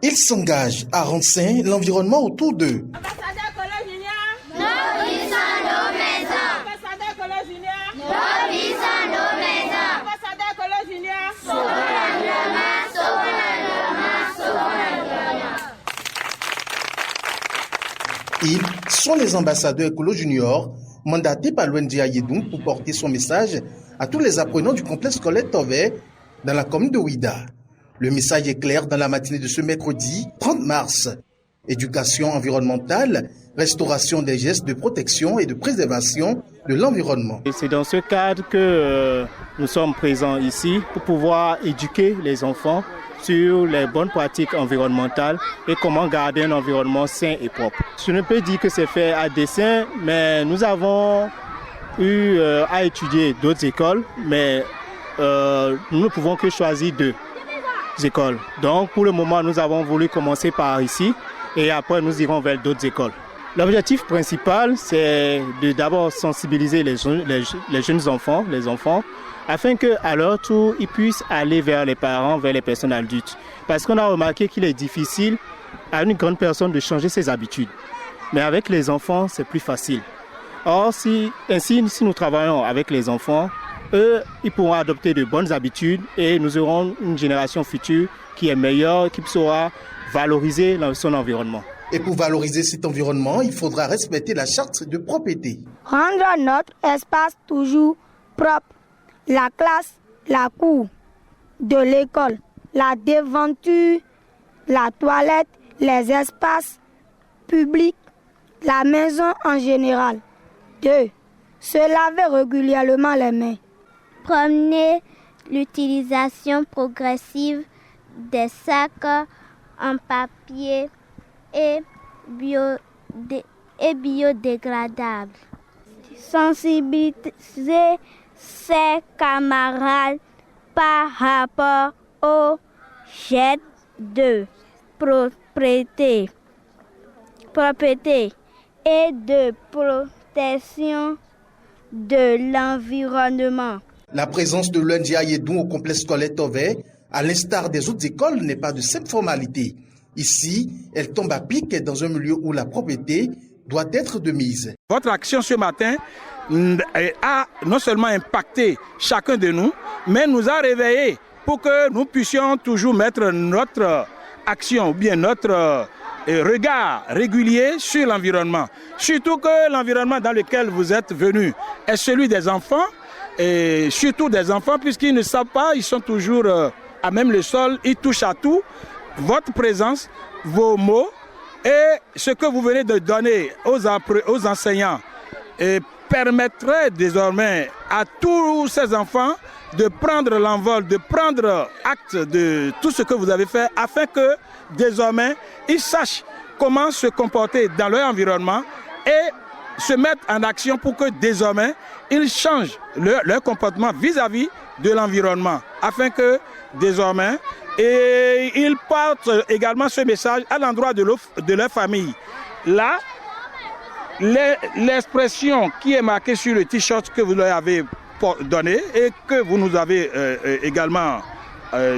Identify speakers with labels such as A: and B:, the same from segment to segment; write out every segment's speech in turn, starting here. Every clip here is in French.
A: Ils s'engagent à rendre sain l'environnement autour d'eux.
B: Ambassadeur Kolo Junior, nourrissons nos maisons. Ambassadeur Kolo Junior, nourrissons nos maisons. Ambassadeur Kolo Junior, sauvons l'environnement, sauvons l'environnement, sauvons l'environnement.
A: Ils sont les ambassadeurs Écolo Junior, mandatés par l'ONG Yedoum pour porter son message à tous les apprenants du complexe scolaire Tové dans la commune de Ouida. Le message est clair dans la matinée de ce mercredi 30 mars. Éducation environnementale, restauration des gestes de protection et de préservation de l'environnement.
C: Et c'est dans ce cadre que nous sommes présents ici pour pouvoir éduquer les enfants sur les bonnes pratiques environnementales et comment garder un environnement sain et propre. Je ne peux dire que c'est fait à dessein, mais nous avons eu à étudier d'autres écoles, mais nous ne pouvons que choisir 2 écoles. Donc pour le moment, nous avons voulu commencer par ici et après nous irons vers d'autres écoles. L'objectif principal, c'est de d'abord sensibiliser les jeunes enfants, afin qu'à leur tour, ils puissent aller vers les parents, vers les personnes adultes. Parce qu'on a remarqué qu'il est difficile à une grande personne de changer ses habitudes. Mais avec les enfants, c'est plus facile. Or, si nous travaillons avec les enfants, eux, ils pourront adopter de bonnes habitudes et nous aurons une génération future qui est meilleure, qui saura valoriser son environnement.
A: Et pour valoriser cet environnement, il faudra respecter la charte de propreté.
D: Rendre notre espace toujours propre. La classe, la cour de l'école, la devanture, la toilette, les espaces publics, la maison en général. 2. Se laver régulièrement les mains.
E: Promener l'utilisation progressive des sacs en papier et biodégradables. Sensibiliser ses camarades par rapport aux gestes de propreté et de protection de l'environnement.
A: La présence de l'ONG Yedoum au complexe scolaire Tové, à l'instar des autres écoles, n'est pas de simple formalité. Ici, elle tombe à pic dans un milieu où la propreté doit être de mise.
F: Votre action ce matin a non seulement impacté chacun de nous, mais nous a réveillés pour que nous puissions toujours mettre notre action ou bien notre regard régulier sur l'environnement. Surtout que l'environnement dans lequel vous êtes venus est celui des enfants, et surtout des enfants puisqu'ils ne savent pas, ils sont toujours à même le sol, ils touchent à tout. Votre présence, vos mots et ce que vous venez de donner aux enseignants permettrait désormais à tous ces enfants de prendre l'envol, de prendre acte de tout ce que vous avez fait afin que désormais ils sachent comment se comporter dans leur environnement et se mettre en action pour que désormais ils changent leur comportement vis-à-vis de l'environnement afin que désormais ils portent également ce message à l'endroit de leur famille. Là, l'expression qui est marquée sur le t-shirt que vous leur avez donné et que vous nous avez également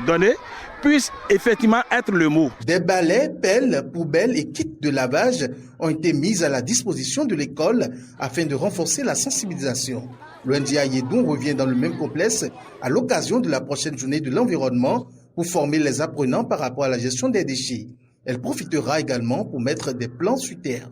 F: donné puisse effectivement être le mot.
A: Des balais, pelles, poubelles et kits de lavage ont été mis à la disposition de l'école afin de renforcer la sensibilisation. L'ONG Yedoum revient dans le même complexe à l'occasion de la prochaine journée de l'environnement pour former les apprenants par rapport à la gestion des déchets. Elle profitera également pour mettre des plants sur terre.